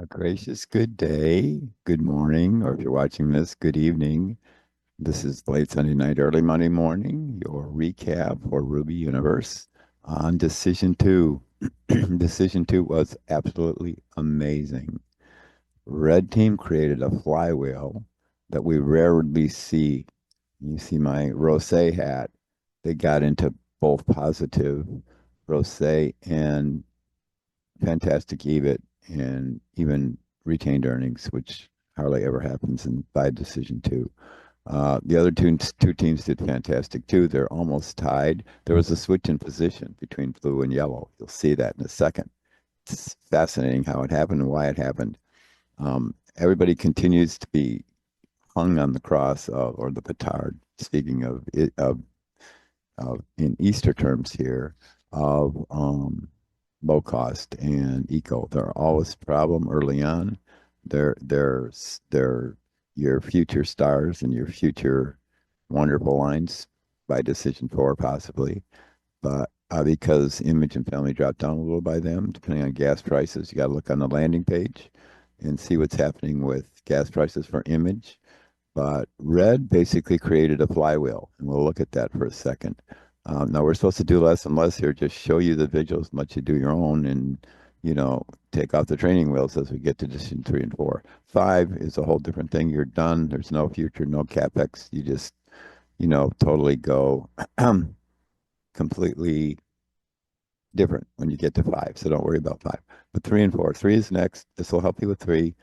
A gracious good day, good morning, or if you're watching this, good evening. This is late Sunday night, early Monday morning, your recap for Ruby Universe on Decision 2. Decision 2 was absolutely amazing. Red team created a flywheel that we rarely see. You see my Rosé hat. They got into both positive Rosé and fantastic EBIT and even retained earnings, which hardly ever happens in by decision two. The other two teams did fantastic too. They're almost tied. There was a switch in position between blue and yellow. You'll see that in a second. It's fascinating how it happened and why it happened. Everybody continues to be hung on the cross of, or the petard. Speaking of it, in Easter terms here, of low cost and eco. They're always a problem early on. They're your future stars and your future wonderful lines by decision four, possibly. But because image and family dropped down a little by them, depending on gas prices, you got to look on the landing page and see what's happening with gas prices for image. But red basically created a flywheel, and we'll look at that for a second. Now we're supposed to do less and less here, just show you the visuals and let you do your own and, take off the training wheels as we get to decision three and four. Five is a whole different thing. You're done. There's no future, no capex. You just, totally go completely different when you get to five. So don't worry about five. But three and four. Three is next. This will help you with three.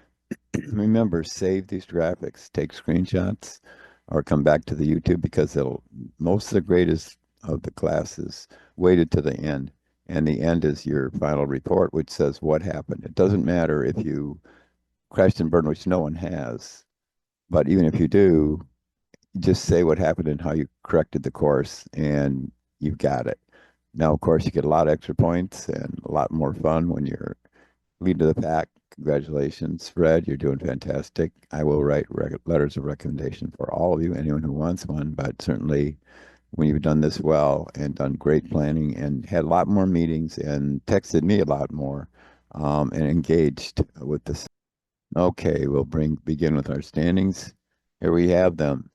Remember, save these graphics, take screenshots, or come back to the YouTube because it'll most of the greatest of the classes waited to the end. And the end is your final report, which says what happened. It doesn't matter if you crashed and burned, which no one has, but even if you do, just say what happened and how you corrected the course, and you've got it. Now, of course, you get a lot of extra points and a lot more fun when you're lead to the pack. Congratulations, Fred. You're doing fantastic. I will write letters of recommendation for all of you, anyone who wants one, but certainly when you've done this well and done great planning and had a lot more meetings and texted me a lot more and engaged with this. Okay, we'll begin with our standings. Here we have them.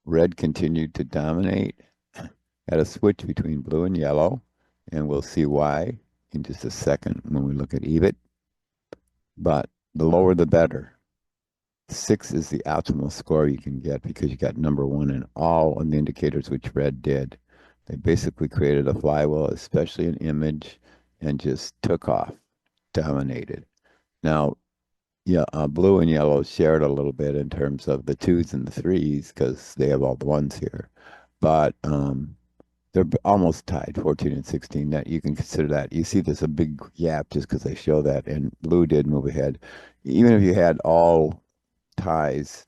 Red continued to dominate, had a switch between blue and yellow, and we'll see why in just a second when we look at EBIT. But the lower the better. Six is the optimal score you can get because you got number one in all of the indicators, which Red did. They basically created a flywheel, especially an image, and just took off, dominated. Now, yeah, blue and yellow shared a little bit in terms of the twos and the threes because they have all the ones here. But they're almost tied, 14 and 16. That you can consider that. You see, there's a big gap just because they show that, and blue did move ahead. Even if you had all ties,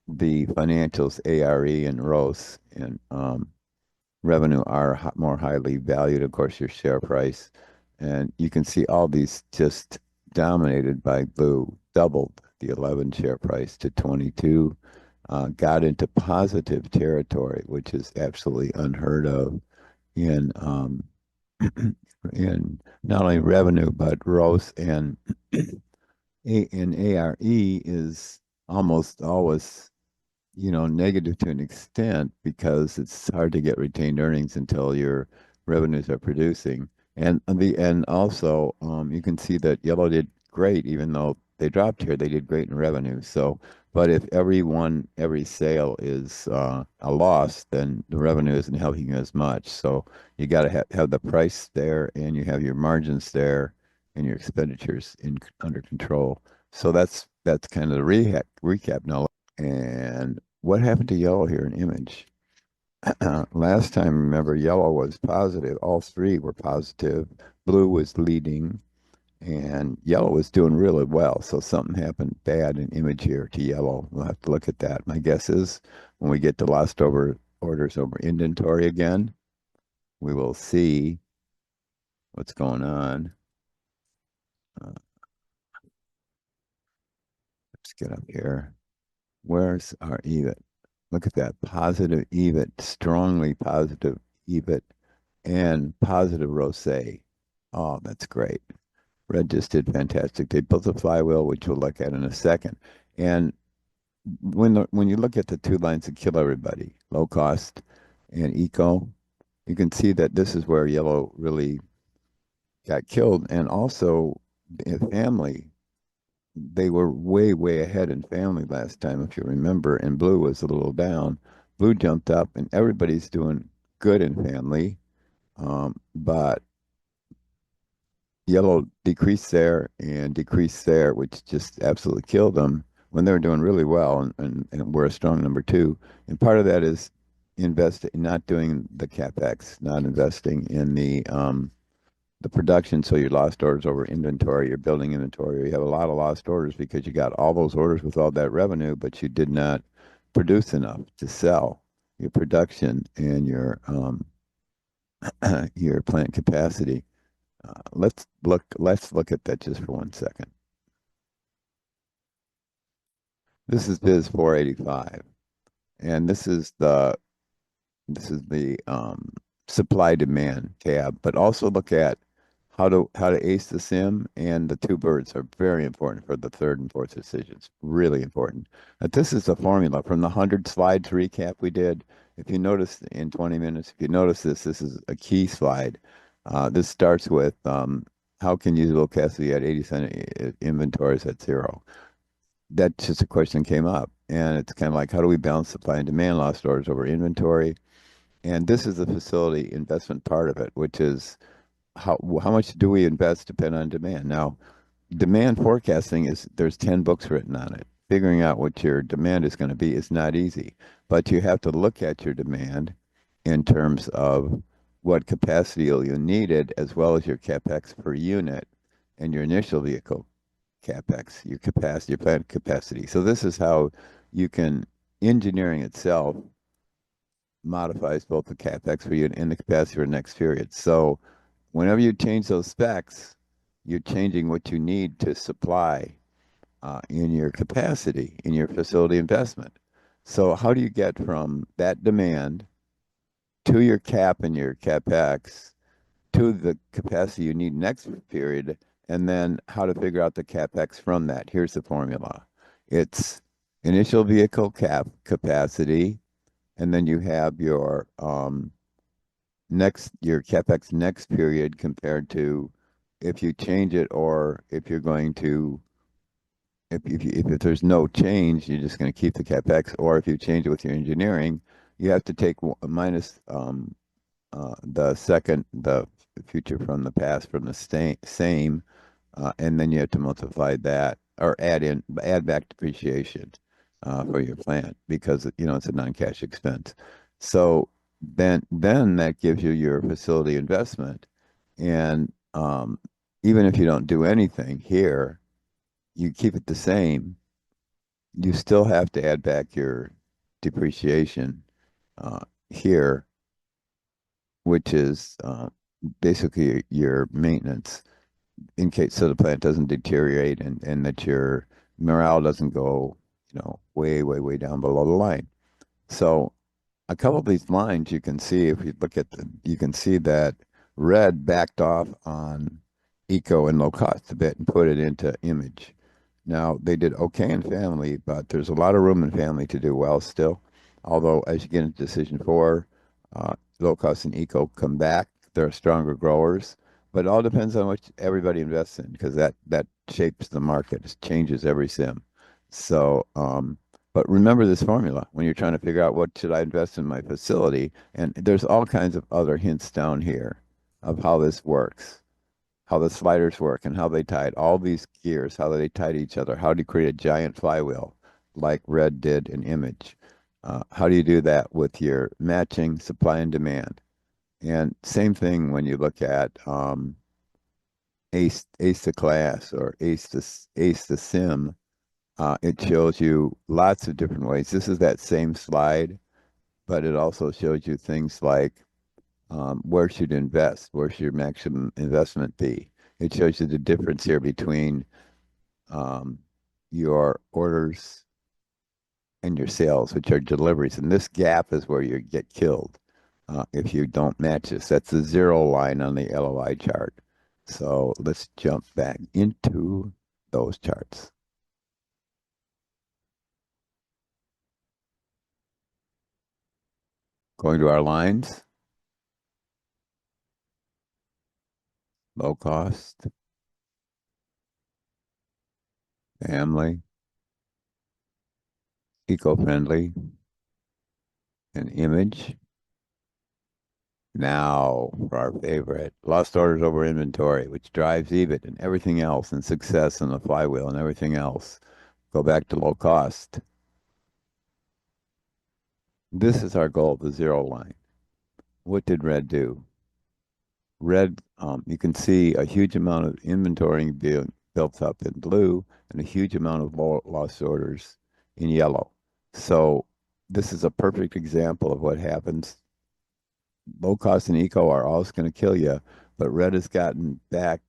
the financials, ARE and ROS and revenue are more highly valued. Of course, your share price, and you can see all these just dominated by blue. Doubled the 11 share price to 22. Got into positive territory, which is absolutely unheard of in in not only revenue but growth and in ARE is almost always negative to an extent because it's hard to get retained earnings until your revenues are producing. And also you can see that yellow did great even though they dropped here. They did great in revenue. So, but if every sale is a loss, then the revenue isn't helping you as much. So you got to have the price there, and you have your margins there, and your expenditures under control. So that's kind of the recap now. And what happened to yellow here in image? Last time, remember, yellow was positive. All three were positive. Blue was leading, and yellow was doing really well. So something happened bad in image here to yellow. We'll have to look at that. My guess is when we get to lost over orders over inventory again, we will see what's going on. Uh, let's get up here. Where's our EBIT? Look at that positive EBIT, strongly positive EBIT, and positive Rosé. Oh, that's great. Red just did fantastic. They built a flywheel, which we'll look at in a second. And when you look at the two lines that kill everybody, low cost and eco, you can see that this is where yellow really got killed. And also in family, they were way, way ahead in family last time, if you remember, and blue was a little down. Blue jumped up, and everybody's doing good in family. But yellow decreased there and decreased there, which just absolutely killed them when they were doing really well and were a strong number two. And part of that is not doing the capex, not investing in the production. So you lost orders over inventory, you're building inventory. You have a lot of lost orders because you got all those orders with all that revenue, but you did not produce enough to sell your production and your plant capacity. Let's look at that just for 1 second. This is Biz 485, and this is the supply demand tab, but also look at how to ace the sim, and the two birds are very important for the third and fourth decisions. Really important. But this is a formula from the 100 slides recap we did. If you notice in 20 minutes, if you notice this is a key slide. This starts with how can usable capacity at 80% inventories at zero? That's just a question that came up. And it's kind of like, how do we balance supply and demand, lost orders over inventory? And this is the facility investment part of it, which is how much do we invest depend on demand. Now, demand forecasting there's 10 books written on it. Figuring out what your demand is going to be is not easy, but you have to look at your demand in terms of what capacity you needed, as well as your capex per unit and your initial vehicle capex, your capacity, your plant capacity. So this is how you can, engineering itself modifies both the capex for you and the capacity for the next period. So whenever you change those specs, you're changing what you need to supply in your capacity, in your facility investment. So how do you get from that demand to your cap and your capex to the capacity you need next period, and then how to figure out the capex from that? Here's the formula. It's initial vehicle capacity, and then you have your capex next period compared to if you change it, or if you're going to if there's no change, you're just going to keep the capex, or if you change it with your engineering, you have to take minus the future from the past from the same, and then you have to multiply that or add back depreciation for your plant, because it's a non-cash expense. So then that gives you your facility investment, and even if you don't do anything here, you keep it the same. You still have to add back your depreciation here, which is basically your maintenance, in case so the plant doesn't deteriorate, and that your morale doesn't go, way, way, way down below the line. So a couple of these lines you can see, if you look at you can see that red backed off on eco and low cost a bit and put it into image. Now, they did okay in family, but there's a lot of room in family to do well still. Although, as you get into decision four, low cost and eco come back. They're stronger growers, but it all depends on what everybody invests in, because that shapes the market. It changes every sim. So, but remember this formula when you're trying to figure out what should I invest in my facility. And there's all kinds of other hints down here of how this works, how the sliders work, and how they tied all these gears, how they tie to each other, how to create a giant flywheel like Red did in Image. How do you do that with your matching supply and demand? And same thing when you look at Ace the Class or Ace the Sim. It shows you lots of different ways. This is that same slide, but it also shows you things like where should you invest? Where should your maximum investment be? It shows you the difference here between um, your orders and your sales, which are deliveries. And this gap is where you get killed if you don't match this. That's the zero line on the LOI chart. So let's jump back into those charts. Going to our lines, low cost, family, eco-friendly, and image. Now for our favorite, lost orders over inventory, which drives EBIT and everything else, and success and the flywheel and everything else. Go back to low cost. This is our goal, the zero line. What did red do? Red, you can see a huge amount of inventory being built up in blue and a huge amount of lost orders in yellow. So this is a perfect example of what happens. Low cost and eco are always going to kill you, but red has gotten back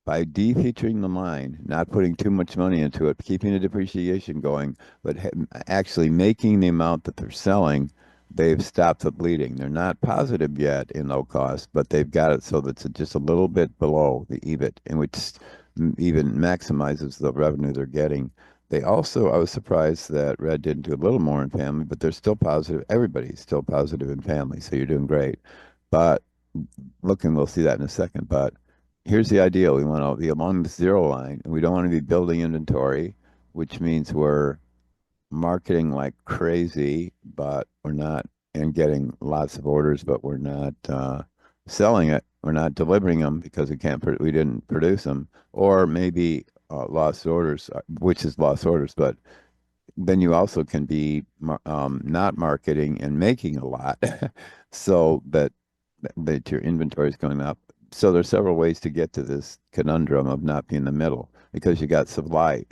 by defeaturing the line, not putting too much money into it, keeping the depreciation going, but actually making the amount that they're selling. They've stopped the bleeding. They're not positive yet in low cost, but they've got it so that's just a little bit below the EBIT, in which even maximizes the revenue they're getting. They also, I was surprised that Red didn't do a little more in family, but they're still positive. Everybody's still positive in family, so you're doing great. But look, and we'll see that in a second. But here's the ideal. We want to be along the zero line, and we don't want to be building inventory, which means we're marketing like crazy, but we're not, and getting lots of orders, but we're not selling it. We're not delivering them because we didn't produce them, or maybe lost orders, which is lost orders, but then you also can be not marketing and making a lot so that your inventory is going up. So there's several ways to get to this conundrum of not being in the middle because you got supply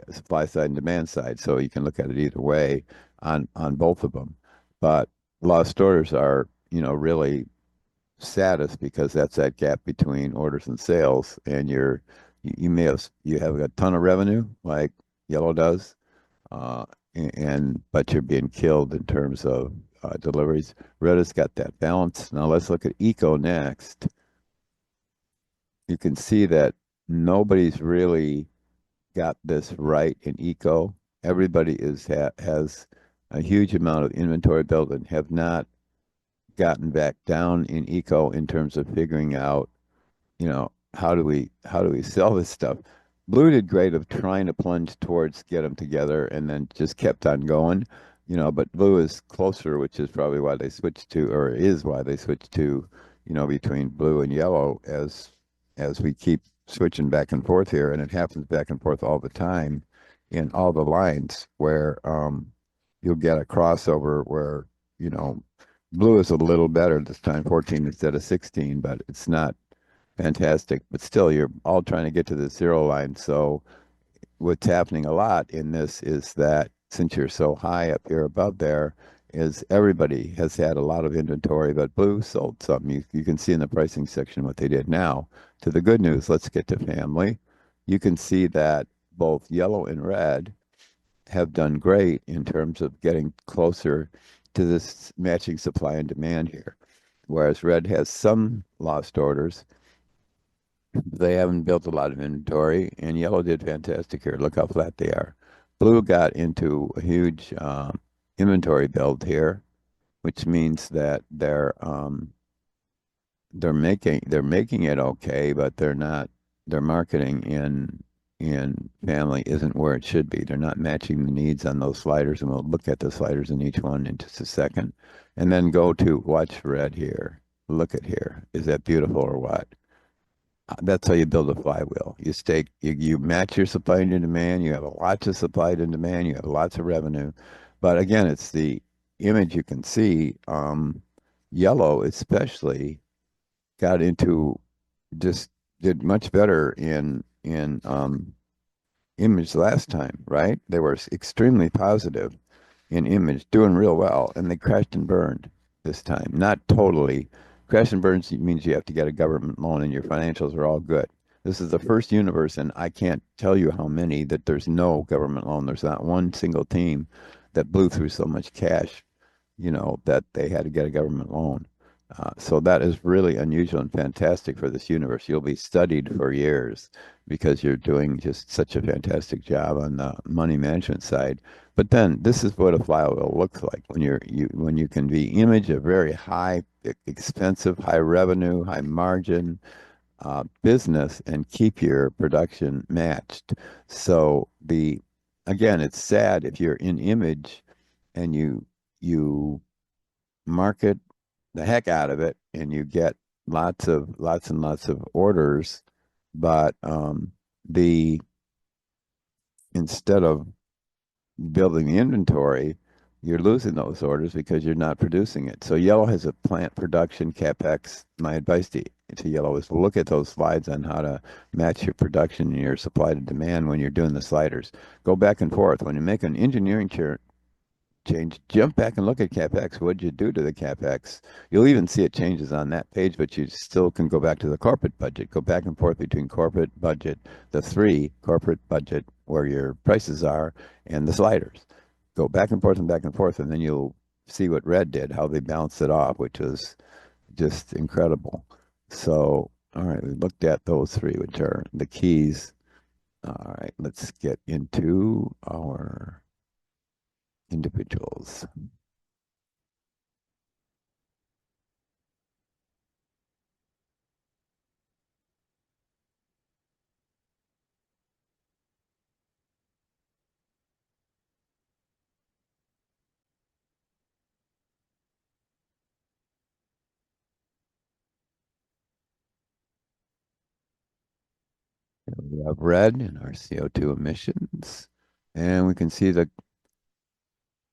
side and demand side. So you can look at it either way on both of them. But lost orders are, really saddest because that's that gap between orders and sales. And you have a ton of revenue like yellow does, uh, but you're being killed in terms of deliveries. Red has got that balance. Now let's look at eco next. You can see that nobody's really got this right in eco. Everybody has a huge amount of inventory built and have not gotten back down in eco in terms of figuring out, how do we sell this stuff? Blue did great of trying to plunge towards get them together and then just kept on going, but blue is closer, which is probably why they switched to, or is why they switched to, between blue and yellow as we keep switching back and forth here, and it happens back and forth all the time in all the lines where you'll get a crossover where, you know, blue is a little better this time, 14 instead of 16, but it's not fantastic. But still, you're all trying to get to the zero line. So what's happening a lot in this is that since you're so high up here above there, is everybody has had a lot of inventory, but blue sold some. You can see in the pricing section what they did. Now, to the good news, let's get to family. You can see that both yellow and red have done great in terms of getting closer to this matching supply and demand here. Whereas red has some lost orders, they haven't built a lot of inventory, and yellow did fantastic here. Look how flat they are. Blue got into a huge inventory build here, which means that they're making it okay, but they're not. Their marketing in family isn't where it should be. They're not matching the needs on those sliders, and we'll look at the sliders in each one in just a second, and then go to watch red here. Look at here. Is that beautiful or what? That's how you build a flywheel. You match your supply and demand. You have lots of supply and demand. You have lots of revenue. But again, it's the image you can see. Yellow especially got into just did much better in image last time, right? They were extremely positive in image, doing real well, and they crashed and burned this time. Not totally. Crash and burns means you have to get a government loan and your financials are all good. This is the first universe, and I can't tell you how many that there's no government loan. There's not one single team that blew through so much cash, that they had to get a government loan. So that is really unusual and fantastic for this universe. You'll be studied for years because you're doing just such a fantastic job on the money management side. But then this is what a flywheel looks like when when you can be image a very high expensive, high revenue, high margin business and keep your production matched. So the again, it's sad if you're in image and you market the heck out of it and you get lots and lots of orders, but the instead of building the inventory, you're losing those orders because you're not producing it. So Yellow has a plant production capex. My advice to Yellow is look at those slides on how to match your production and your supply to demand when you're doing the sliders. Go back and forth. When you make an engineering change, jump back and look at CapEx. What'd you do to the CapEx? You'll even see it changes on that page, but you still can go back to the corporate budget. Go back and forth between corporate budget, the three corporate budget where your prices are, and the sliders. Go back and forth, and then you'll see what Red did, how they balanced it off, which was just incredible. So, all right, we looked at those three, which are the keys. All right, let's get into our individuals. We have red in our CO2 emissions. And we can see the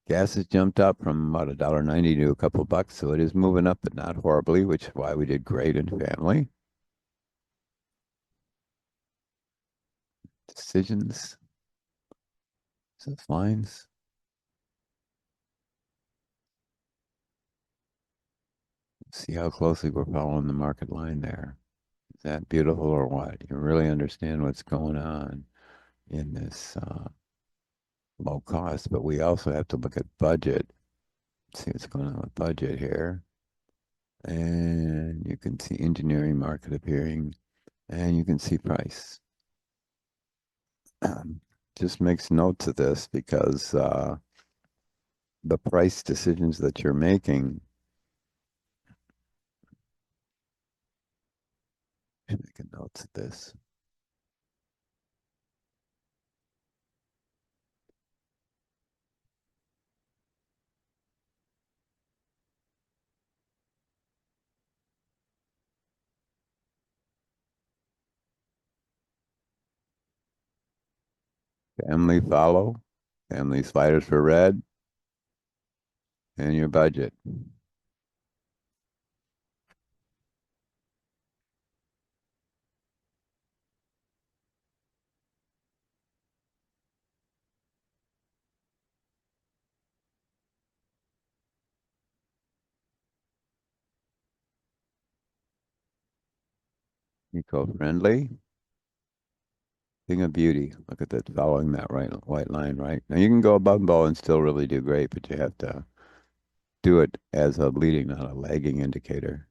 gas has jumped up from about $1.90 to a couple bucks. So it is moving up, but not horribly, which is why we did great in family. Decisions, lines. See how closely we're following the market line there. Is that beautiful or what? You really understand what's going on in this low cost, but we also have to look at budget. See what's going on with budget here. And you can see engineering market appearing, and you can see price. Just makes notes of this because the price decisions that you're making, and making notes of this. Family follow, family sliders for red, and your budget. Eco-friendly, thing of beauty. Look at that, following that right white line, right? Now you can go above and below and still really do great, but you have to do it as a leading, not a lagging indicator.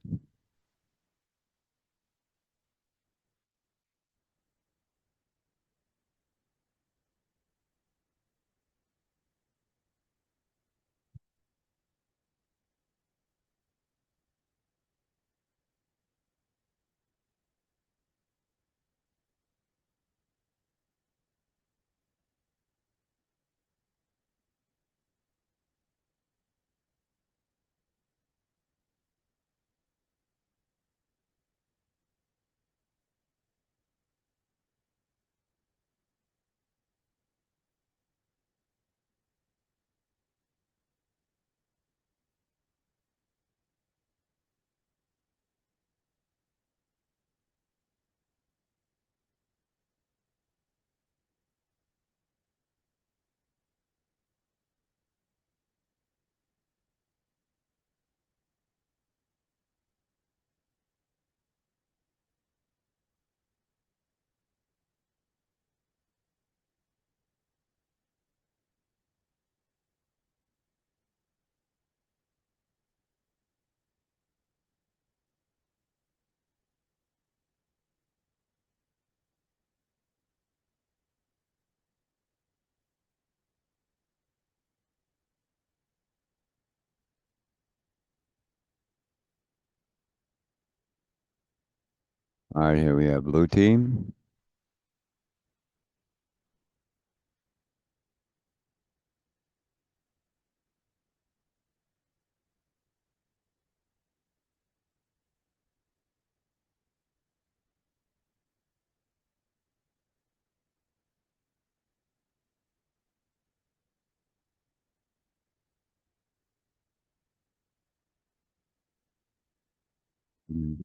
All right, here we have blue team.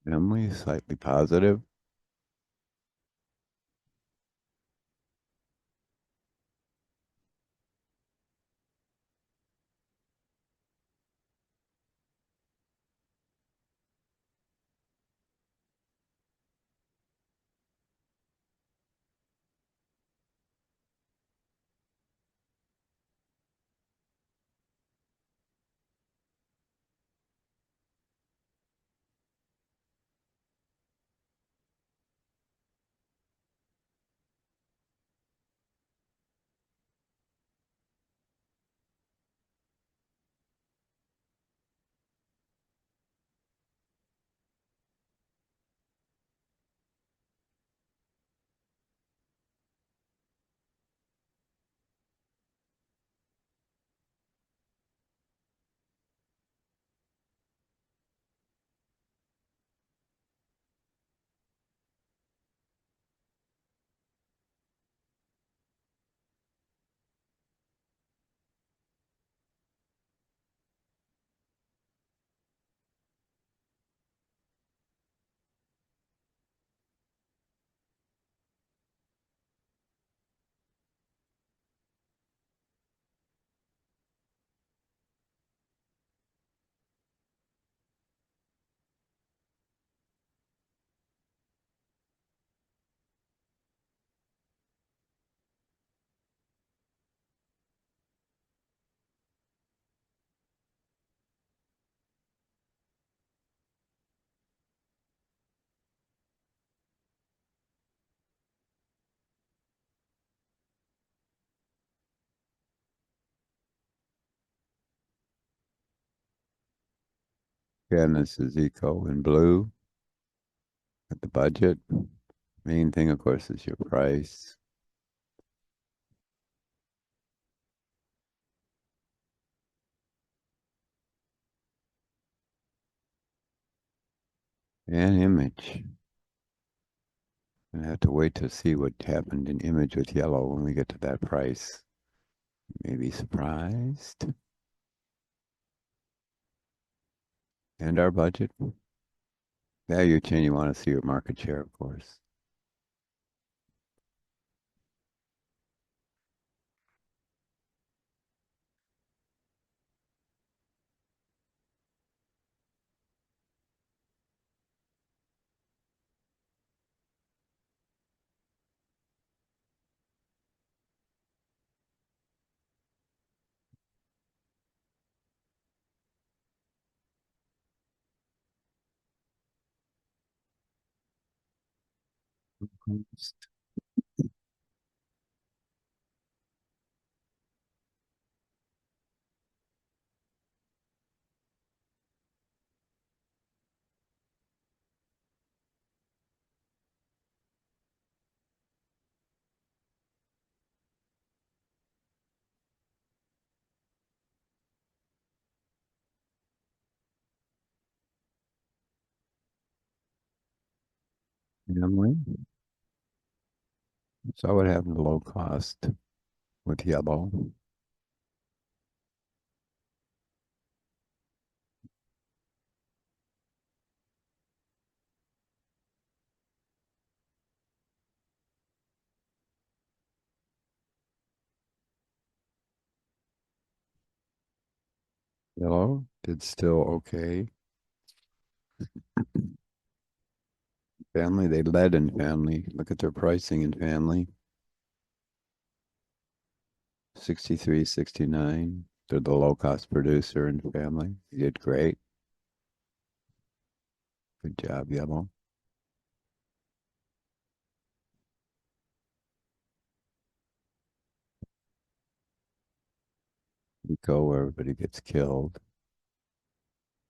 Family, slightly positive. Again, this is eco in blue at the budget. Main thing, of course, is your price. And image. I have to wait to see what happened in image with yellow when we get to that price. Maybe surprised. And our budget. Value chain, you want to see your market share, of course. Family. So what happened to low cost with yellow? Yellow did still okay. Family, they led in family. Look at their pricing in family. 63, 69. They're the low cost producer in family. You did great. Good job, yellow. You go where everybody gets killed.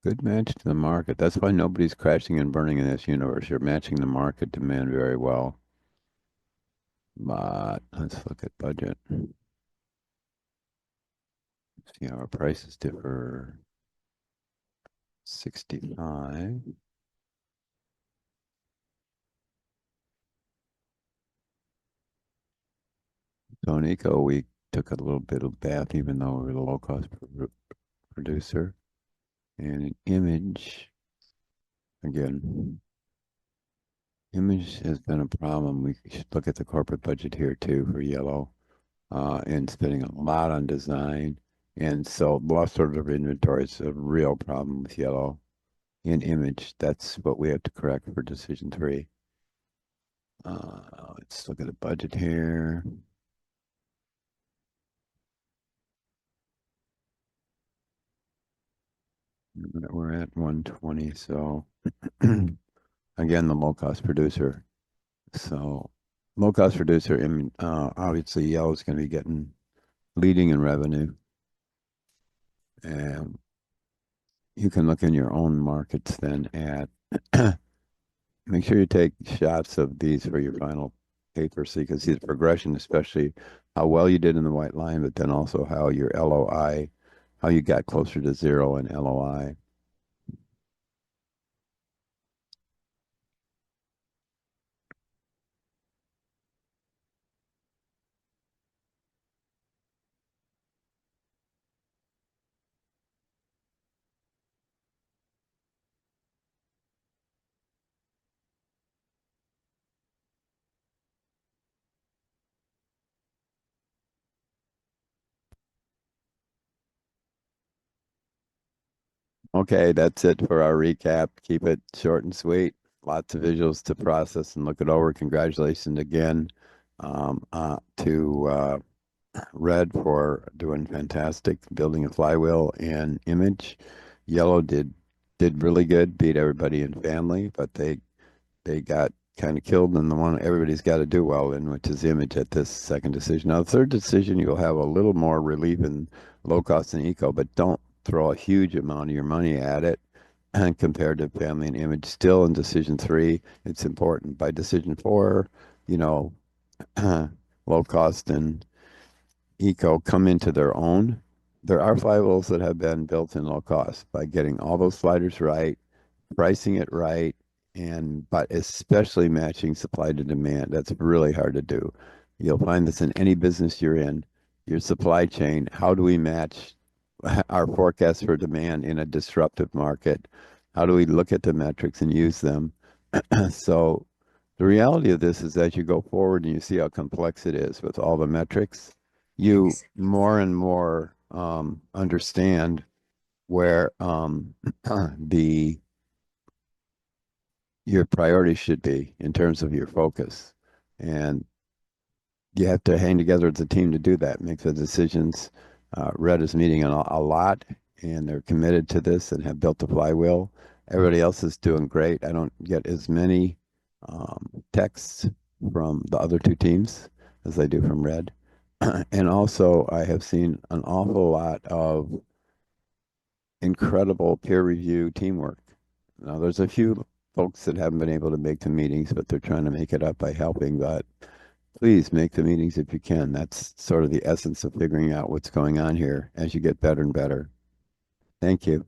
Good match to the market. That's why nobody's crashing and burning in this universe. You're matching the market demand very well. But let's look at budget. See how our prices differ. 65. So in Eco, we took a little bit of bath, even though we were the low cost producer. And in Image, again, Image has been a problem. We should look at the corporate budget here too for yellow, and spending a lot on design. And so lost order of inventory is a real problem with yellow. In Image, that's what we have to correct for decision three. Let's look at the budget here. We're at 120, so again, the low cost producer. So low cost producer, I mean, obviously yellow is going to be getting leading in revenue. And you can look in your own markets then at make sure you take shots of these for your final paper so you can see the progression, especially how well you did in the white line, but then also how your LOI, how you got closer to zero in LOI. Okay, that's it for our recap. Keep it short and sweet. Lots of visuals to process and look it over. Congratulations again to Red for doing fantastic, building a flywheel and Image. Yellow did really good, beat everybody in family, but they got kind of killed in the one everybody's got to do well in, which is Image at this second decision. Now, the third decision, you'll have a little more relief in low cost and eco, but don't throw a huge amount of your money at it. And compared to family and Image, still in decision three, it's important. By decision four, you know, low cost and eco come into their own. There are flywheels that have been built in low cost by getting all those sliders right, pricing it right, and but especially matching supply to demand. That's really hard to do. You'll find this in any business you're in, your supply chain. How do we match our forecast for demand in a disruptive market? How do we look at the metrics and use them? So the reality of this is as you go forward and you see how complex it is with all the metrics, you more and more understand where the your priorities should be in terms of your focus. And you have to hang together as a team to do that, make the decisions. Red is meeting a lot, and they're committed to this and have built the flywheel. Everybody else is doing great. I don't get as many texts from the other two teams as I do from Red. And also, I have seen an awful lot of incredible peer review teamwork. Now, there's a few folks that haven't been able to make the meetings, but they're trying to make it up by helping. But please make the meetings if you can. That's sort of the essence of figuring out what's going on here as you get better and better. Thank you.